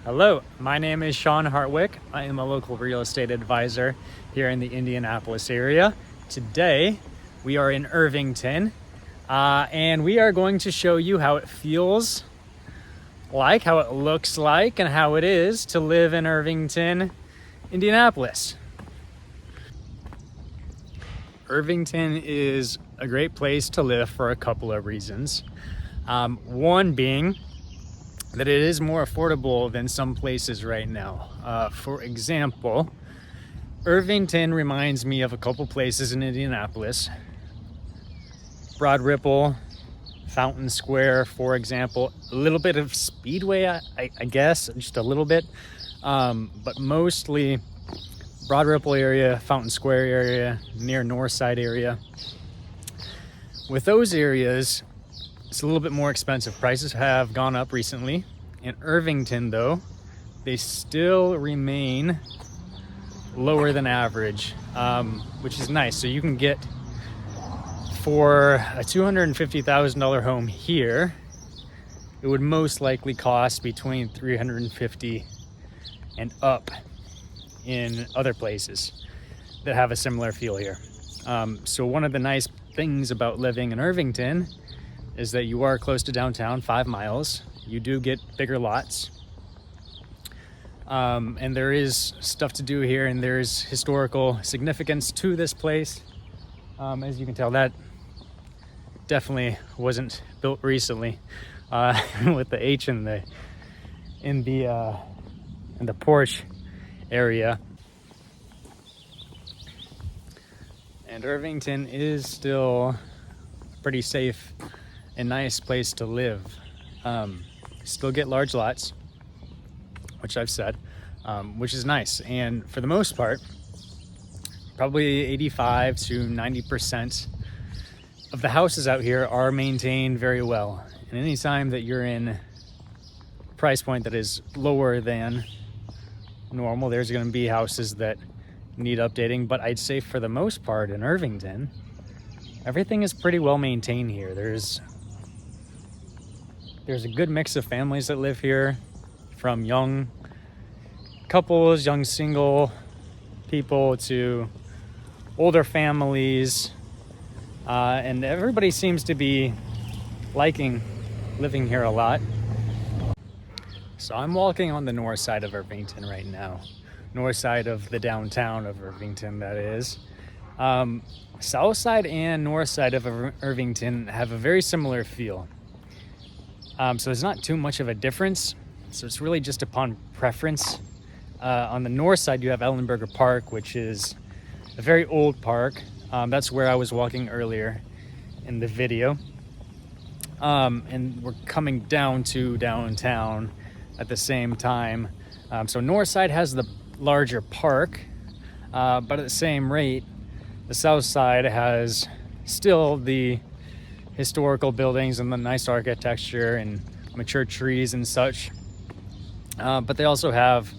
Hello, my name is Sean Hartwick. I am a local real estate advisor here in the Indianapolis area. Today, we are in Irvington, and we are going to show you how it feels like, how it looks like, and how it is to live in Irvington, Indianapolis. Irvington is a great place to live for a couple of reasons. One being that it is more affordable than some places right now. For example, Irvington reminds me of a couple places in Indianapolis. Broad Ripple, Fountain Square, for example. A little bit of Speedway, I guess, just a little bit. But mostly Broad Ripple area, Fountain Square area, near Northside area. With those areas, it's a little bit more expensive. Prices have gone up recently. In Irvington, though, they still remain lower than average, which is nice. So you can get, for a $250,000 home here, it would most likely cost between $350,000 and up in other places that have a similar feel here. So one of the nice things about living in Irvington is that you are close to downtown, 5 miles. You do get bigger lots. And there is stuff to do here, and there's historical significance to this place. As you can tell, that definitely wasn't built recently, with the H in the porch area. And Irvington is still pretty safe and nice place to live. Still get large lots, which I've said, which is nice. And for the most part, probably 85 to 90% of the houses out here are maintained very well. And anytime that you're in a price point that is lower than normal, there's going to be houses that need updating. But I'd say for the most part in Irvington, everything is pretty well maintained here. There's a good mix of families that live here, from young couples, young single people, to older families, and everybody seems to be liking living here a lot. So I'm walking on the north side of Irvington right now, north side of the downtown of Irvington, that is. South side and north side of Irvington have a very similar feel. So there's not too much of a difference. So it's really just upon preference. On the north side, you have Ellenberger Park, which is a very old park. That's where I was walking earlier in the video. And we're coming down to downtown at the same time. So north side has the larger park, but at the same rate, the south side has still the historical buildings and the nice architecture and mature trees and such. But they also have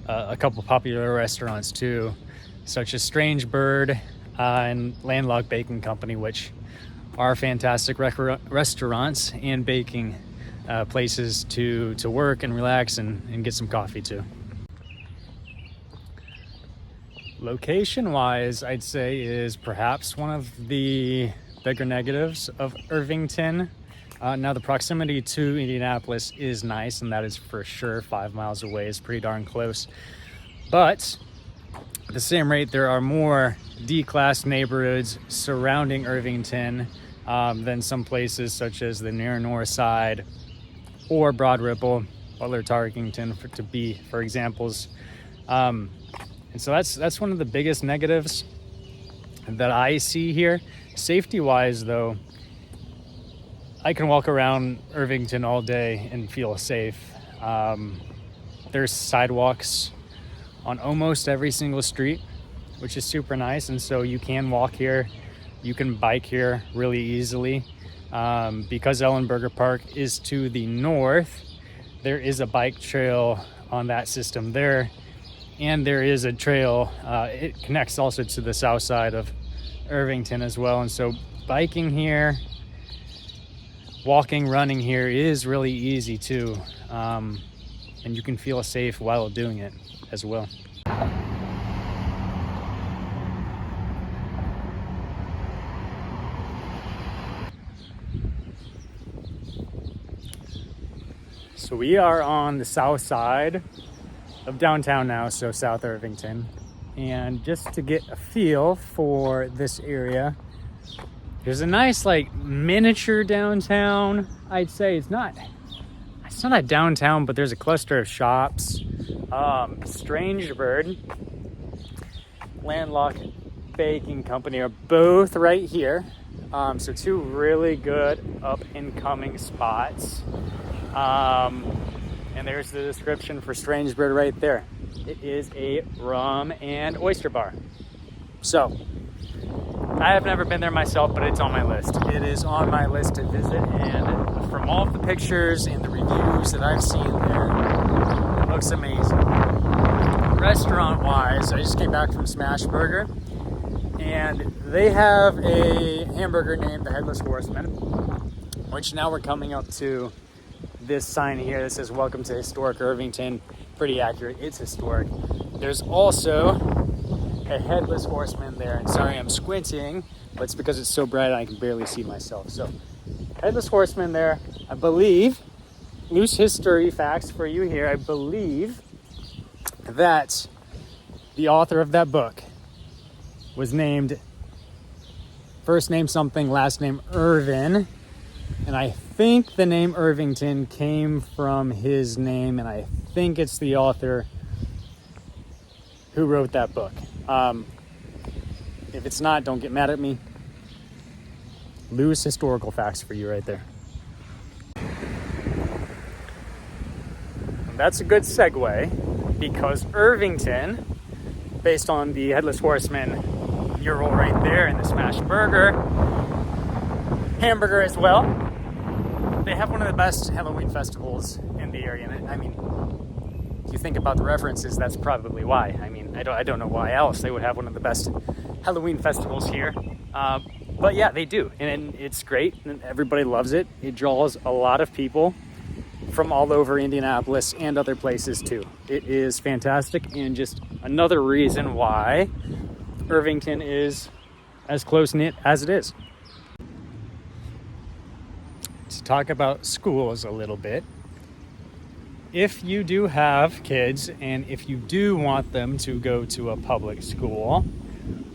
a couple popular restaurants too, such as Strange Bird and Landlocked Baking Company, which are fantastic restaurants and baking places to work and relax and get some coffee too. Location-wise, I'd say is perhaps one of the bigger negatives of Irvington. Now, the proximity to Indianapolis is nice, and that is for sure. 5 miles away is pretty darn close. But at the same rate, there are more D-class neighborhoods surrounding Irvington than some places such as the near north side or Broad Ripple, Butler, Tarkington, for examples. And so that's one of the biggest negatives that I see here. Safety-wise, though, I can walk around Irvington all day and feel safe. There's sidewalks on almost every single street, which is super nice. And so you can walk here, you can bike here really easily. Because Ellenberger Park is to the north, there is a bike trail on that system there. And there is a trail, it connects also to the south side of Irvington as well. And so biking here, walking, running here is really easy too. and you can feel safe while doing it as well. So we are on the south side of downtown now, so South Irvington. And just to get a feel for this area, there's a nice like miniature downtown. I'd say it's not a downtown, but there's a cluster of shops. Strange Bird, Landlocked Baking Company are both right here. So two really good up and coming spots. And there's the description for Strange Bird right there. It is a rum and oyster bar. So I have never been there myself, but it's on my list. It is on my list to visit, and from all of the pictures and the reviews that I've seen there, it looks amazing. Restaurant-wise, I just came back from Smash Burger, and they have a hamburger named the Headless Horseman, which now we're coming up to this sign here that says "Welcome to Historic Irvington." Pretty accurate, it's historic. There's also a Headless Horseman there, and sorry I'm squinting, but it's because it's so bright I can barely see myself. So Headless Horseman there, I believe, loose history facts for you here, I believe that the author of that book was named, first name something, last name Irvin, and I think the name Irvington came from his name, and I think it's the author who wrote that book. If it's not, don't get mad at me. Loose historical facts for you right there. And that's a good segue, because Irvington, based on the Headless Horseman mural right there and the Smash Burger hamburger as well, they have one of the best Halloween festivals in the area. And I mean, if you think about the references, that's probably why. I mean, I don't know why else they would have one of the best Halloween festivals here. But yeah, they do. And it's great. And everybody loves it. It draws a lot of people from all over Indianapolis and other places too. It is fantastic, and just another reason why Irvington is as close-knit as it is. To talk about schools a little bit, if you do have kids and if you do want them to go to a public school,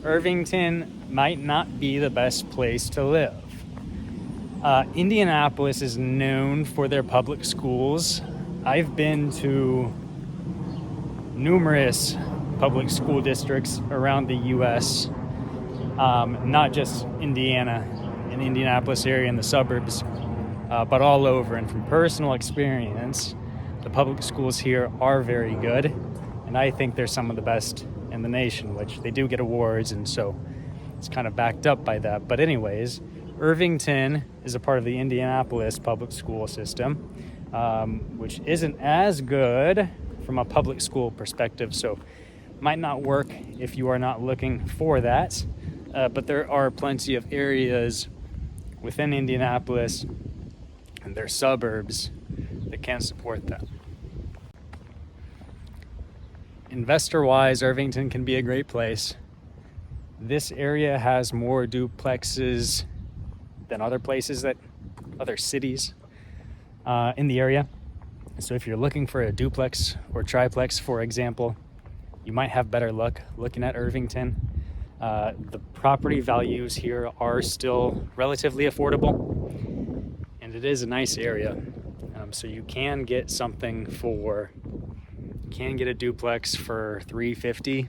Irvington might not be the best place to live. Indianapolis is known for their public schools. I've been to numerous public school districts around the U.S., not just Indiana, in the Indianapolis area and the suburbs, but all over. And from personal experience, the public schools here are very good, and I think they're some of the best in the nation, which they do get awards, and so it's kind of backed up by that. But anyways, Irvington is a part of the Indianapolis public school system, which isn't as good from a public school perspective, so might not work if you are not looking for that. But there are plenty of areas within Indianapolis and their suburbs that can support that. Investor-wise, Irvington can be a great place. This area has more duplexes than other places, other cities in the area. So if you're looking for a duplex or triplex, for example, you might have better luck looking at Irvington. The property values here are still relatively affordable, and it is a nice area. So you can get a duplex for $350.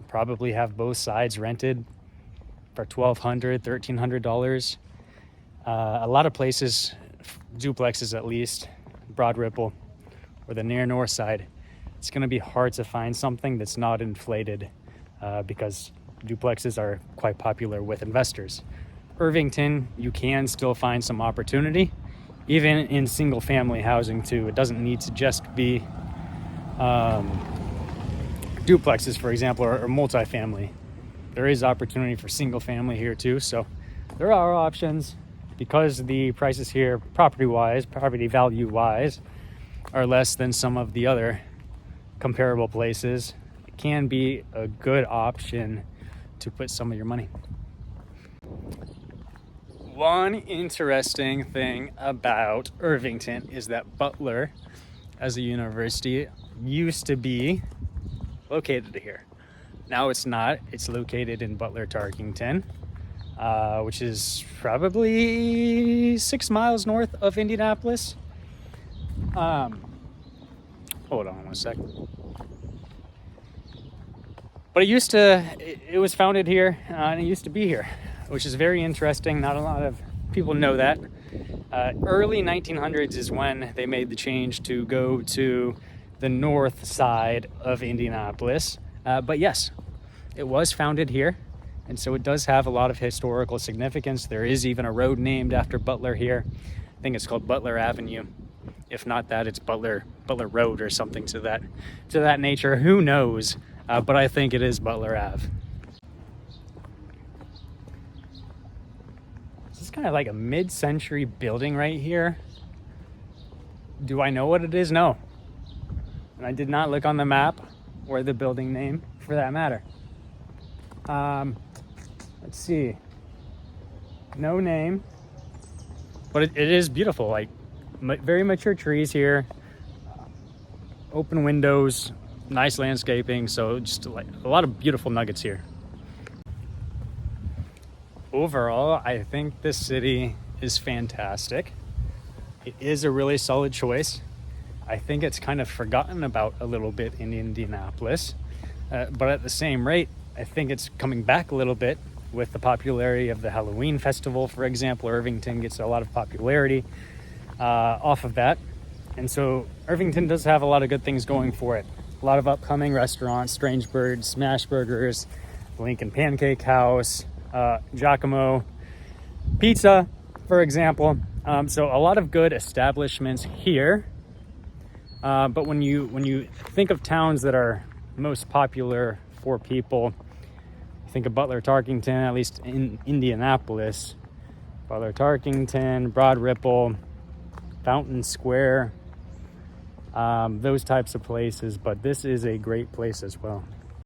Probably have both sides rented for $1,200, $1,300. A lot of places, duplexes at least, Broad Ripple or the near north side, it's going to be hard to find something that's not inflated because duplexes are quite popular with investors. Irvington, you can still find some opportunity, even in single family housing too. It doesn't need to just be duplexes, for example, or multifamily. There is opportunity for single family here too, so there are options. Because the prices here, property value wise, are less than some of the other comparable places, it can be a good option to put some of your money. One interesting thing about Irvington is that Butler, as a university, used to be located here. Now it's not. It's located in Butler, Tarkington, which is probably 6 miles north of Indianapolis. Hold on one second. But it was founded here, and it used to be here, which is very interesting. Not a lot of people know that. Early 1900s is when they made the change to go to the north side of Indianapolis. But yes, it was founded here, and so it does have a lot of historical significance. There is even a road named after Butler here. I think it's called Butler Avenue. If not that, it's Butler Road or something to that nature. Who knows? But I think it is Butler Ave. This is kind of like a mid-century building right here. Do I know what it is? No. And I did not look on the map or the building name for that matter. Let's see. No name. But it is beautiful. Like very mature trees here. Open windows. Nice landscaping, so just like a lot of beautiful nuggets here. Overall, I think this city is fantastic. It is a really solid choice. I think it's kind of forgotten about a little bit in Indianapolis, but at the same rate, I think it's coming back a little bit with the popularity of the Halloween festival, for example. Irvington gets a lot of popularity off of that, and so Irvington does have a lot of good things going for it. A lot of upcoming restaurants: Strange Bird, Smash Burgers, Lincoln Pancake House, Giacomo Pizza, for example. So a lot of good establishments here. But when you think of towns that are most popular for people, think of Butler, Tarkington, at least in Indianapolis. Butler, Tarkington, Broad Ripple, Fountain Square, those types of places, but this is a great place as well.